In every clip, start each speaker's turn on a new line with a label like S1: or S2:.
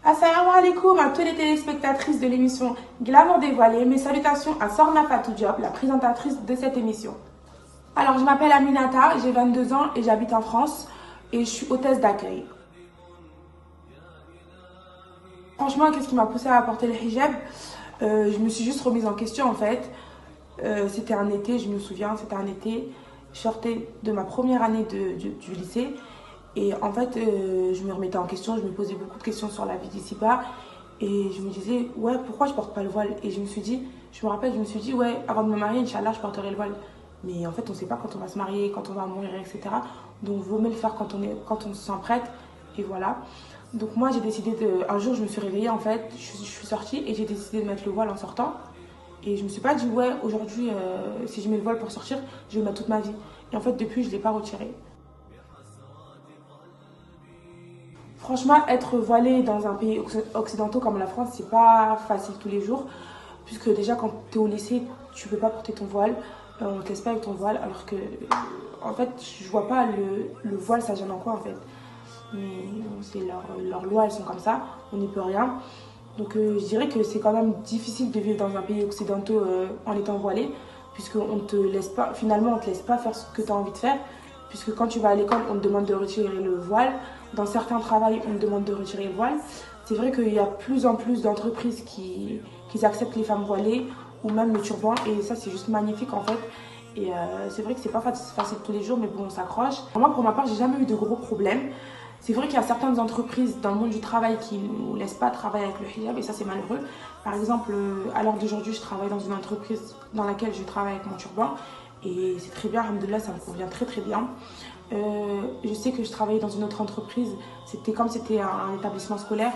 S1: Assalamu alaikum à toutes les téléspectatrices de l'émission Glamour dévoilé. Mes salutations à Sorna Fatou Diop, la présentatrice de cette émission. Alors, je m'appelle Aminata, j'ai 22 ans et j'habite en France et je suis hôtesse d'accueil. Franchement, qu'est-ce qui m'a poussée à porter le hijab? Je me suis juste remise en question en fait. C'était un été, je me souviens, c'était un été. Je sortais de ma première année du lycée. Et en fait, je me remettais en question, je me posais beaucoup de questions sur la vie d'ici-bas. Et je me disais, ouais, pourquoi je porte pas le voile? Et je me rappelle, je me suis dit, ouais, avant de me marier, Inch'Allah, je porterai le voile. Mais en fait, on ne sait pas quand on va se marier, quand on va mourir, etc. Donc, il vaut mieux le faire quand on se sent prête. Et voilà. Donc, moi, j'ai décidé un jour, je me suis réveillée, en fait, je suis sortie et j'ai décidé de mettre le voile en sortant. Et je me suis pas dit, ouais, aujourd'hui, si je mets le voile pour sortir, je vais le mettre toute ma vie. Et en fait, depuis, je ne l'ai pas retiré. Franchement, être voilé dans un pays occidental comme la France, c'est pas facile tous les jours. Puisque déjà, quand tu es au lycée, tu peux pas porter ton voile. On te laisse pas avec ton voile. Alors que, en fait, je vois pas le voile, ça gêne en quoi en fait. Mais c'est leurs lois, elles sont comme ça. On n'y peut rien. Donc, je dirais que c'est quand même difficile de vivre dans un pays occidental en étant voilé. Puisqu'on te laisse pas, finalement, on te laisse pas faire ce que tu as envie de faire. Puisque quand tu vas à l'école, on te demande de retirer le voile. Dans certains travails, on te demande de retirer le voile. C'est vrai qu'il y a plus en plus d'entreprises qui acceptent les femmes voilées ou même le turban. Et ça, c'est juste magnifique en fait. Et c'est vrai que c'est pas facile tous les jours, mais bon, on s'accroche. Moi, pour ma part, j'ai jamais eu de gros problèmes. C'est vrai qu'il y a certaines entreprises dans le monde du travail qui ne nous laissent pas travailler avec le hijab et ça, c'est malheureux. Par exemple, à l'heure d'aujourd'hui, je travaille dans une entreprise dans laquelle je travaille avec mon turban. Et c'est très bien, alhamdoulilah, ça me convient très très bien. Je sais que je travaillais dans une autre entreprise, c'était comme c'était un établissement scolaire,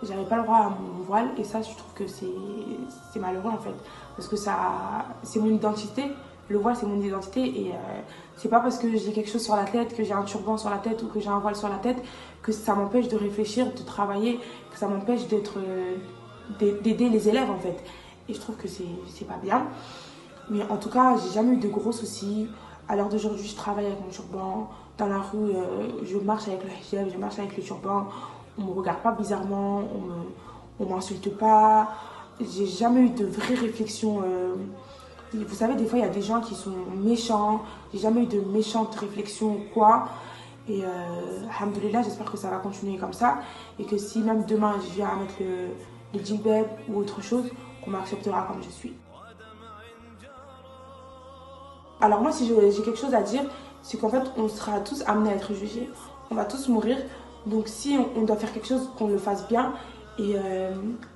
S1: j'avais pas le droit à mon voile et ça je trouve que c'est malheureux en fait. Parce que c'est mon identité, le voile c'est mon identité et c'est pas parce que j'ai quelque chose sur la tête, que j'ai un turban sur la tête ou que j'ai un voile sur la tête que ça m'empêche de réfléchir, de travailler, que ça m'empêche d'aider les élèves en fait. Et je trouve que c'est pas bien. Mais en tout cas, j'ai jamais eu de gros soucis. À l'heure d'aujourd'hui, je travaille avec mon turban. Dans la rue, je marche avec le hijab, je marche avec le turban. On me regarde pas bizarrement, on m'insulte pas. J'ai jamais eu de vraies réflexions. Vous savez, des fois, il y a des gens qui sont méchants. J'ai jamais eu de méchantes réflexions ou quoi. Et alhamdoulilah, j'espère que ça va continuer comme ça. Et que si même demain, je viens à mettre le djilbab ou autre chose, qu'on m'acceptera comme je suis. Alors moi, si j'ai quelque chose à dire, c'est qu'en fait, on sera tous amenés à être jugés. On va tous mourir. Donc si on doit faire quelque chose, qu'on le fasse bien et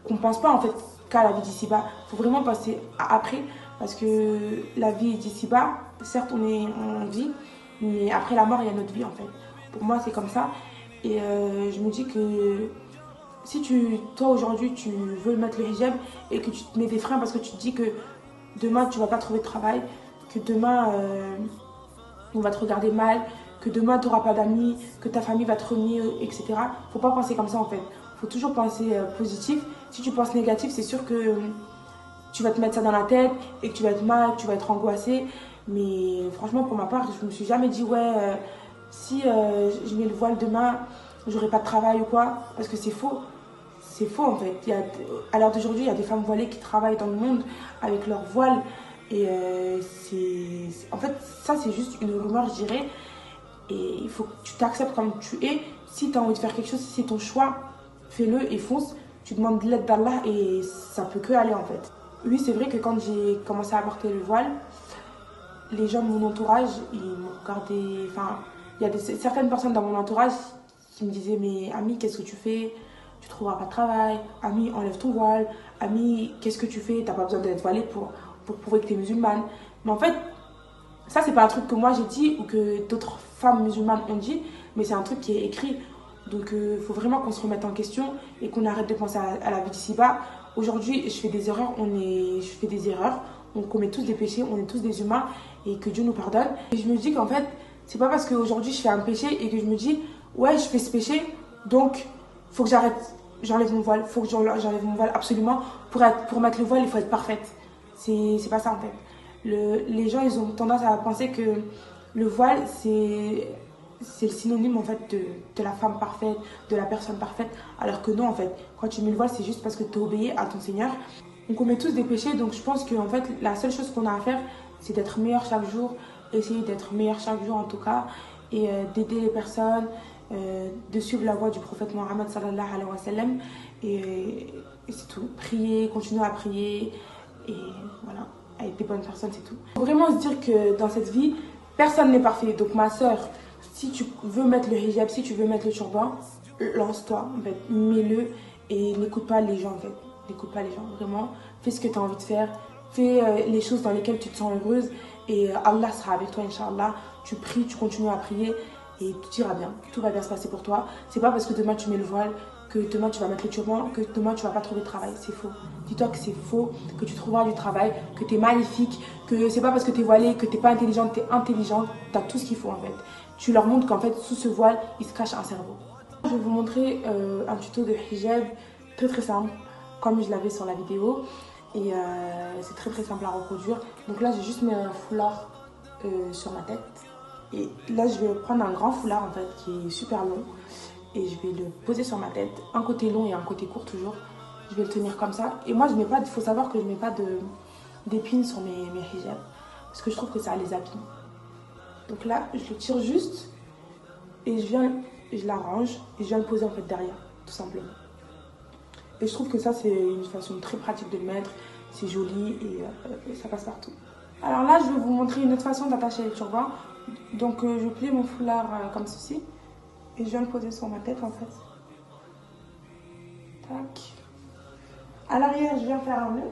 S1: qu'on ne pense pas en fait qu'à la vie d'ici-bas. Il faut vraiment penser à après. Parce que la vie d'ici-bas, certes, on vit, mais après la mort, il y a notre vie en fait. Pour moi, c'est comme ça. Et je me dis que si toi aujourd'hui, tu veux mettre le hijab et que tu te mets des freins parce que tu te dis que demain, tu ne vas pas trouver de travail, que demain on va te regarder mal, que demain tu n'auras pas d'amis, que ta famille va te renier, etc. Faut pas penser comme ça en fait. Faut toujours penser positif. Si tu penses négatif, c'est sûr que tu vas te mettre ça dans la tête et que tu vas être mal, que tu vas être angoissé. Mais franchement, pour ma part, je me suis jamais dit ouais, si je mets le voile demain, j'aurai pas de travail ou quoi. Parce que c'est faux. C'est faux en fait. À l'heure d'aujourd'hui, il y a des femmes voilées qui travaillent dans le monde avec leur voile. Et en fait, ça c'est juste une rumeur, je dirais. Et il faut que tu t'acceptes comme tu es. Si tu as envie de faire quelque chose, si c'est ton choix, fais-le et fonce. Tu demandes de l'aide d'Allah et ça peut que aller en fait. Oui, c'est vrai que quand j'ai commencé à porter le voile, les gens de mon entourage, ils me regardaient. Enfin, il y a certaines personnes dans mon entourage qui me disaient mais Ami, qu'est-ce que tu fais? Tu trouveras pas de travail. Ami, enlève ton voile. Ami, qu'est-ce que tu fais? T'as pas besoin d'être voilée pour prouver que tu es musulmane. Mais en fait, ça, c'est pas un truc que moi j'ai dit ou que d'autres femmes musulmanes ont dit, mais c'est un truc qui est écrit. Donc, il faut vraiment qu'on se remette en question et qu'on arrête de penser à la vie d'ici-bas. Aujourd'hui, je fais des erreurs, on commet tous des péchés, on est tous des humains et que Dieu nous pardonne. Et je me dis qu'en fait, c'est pas parce qu'aujourd'hui je fais un péché et que je me dis, ouais, je fais ce péché, donc faut que j'enlève mon voile, faut que j'enlève mon voile absolument. Pour mettre le voile, il faut être parfaite. C'est pas ça en fait. Les gens, ils ont tendance à penser que le voile, c'est c'est le synonyme en fait de la femme parfaite, de la personne parfaite. Alors que non, en fait, quand tu mets le voile, c'est juste parce que tu obéis à ton Seigneur. On commet tous des péchés, donc je pense que en fait, la seule chose qu'on a à faire, c'est d'être meilleur chaque jour, essayer d'être meilleur chaque jour en tout cas, et d'aider les personnes, de suivre la voie du prophète Mohammed sallallahu alayhi wa sallam, et c'est tout. Prier, continuer à prier, et voilà, avec des bonnes personnes, c'est tout. Faut vraiment se dire que dans cette vie, personne n'est parfait. Donc ma soeur, si tu veux mettre le hijab, si tu veux mettre le turban, lance-toi, en fait, mets-le et n'écoute pas les gens, en fait. N'écoute pas les gens, vraiment. Fais ce que tu as envie de faire. Fais les choses dans lesquelles tu te sens heureuse et Allah sera avec toi, Inch'Allah. Tu pries, tu continues à prier et tout ira bien. Tout va bien se passer pour toi. C'est pas parce que demain tu mets le voile que demain tu vas mettre le turban, que demain tu vas pas trouver de travail. C'est faux. Dis-toi que c'est faux, que tu trouveras du travail, que tu es magnifique, que c'est pas parce que tu es voilée, que tu n'es pas intelligente, tu es intelligente. Tu as tout ce qu'il faut en fait. Tu leur montres qu'en fait, sous ce voile, il se cache un cerveau. Je vais vous montrer un tuto de hijab très simple, comme je l'avais sur la vidéo. Et c'est très simple à reproduire. Donc là, j'ai juste mis un foulard sur ma tête. Et là, je vais prendre un grand foulard en fait, qui est super long. Et je vais le poser sur ma tête. Un côté long et un côté court toujours. Je vais le tenir comme ça. Et moi, je mets pas, il faut savoir que je mets pas d'épines sur mes hijabs. Parce que je trouve que ça les abîme. Donc là, je le tire juste. Et je l'arrange. Et je viens le poser en fait derrière, tout simplement. Et je trouve que ça, c'est une façon très pratique de le mettre. C'est joli et ça passe partout. Alors là, je vais vous montrer une autre façon d'attacher les turbans. Donc, je plie mon foulard comme ceci. Et je viens le poser sur ma tête, en fait. Tac. À l'arrière, je viens faire un nœud.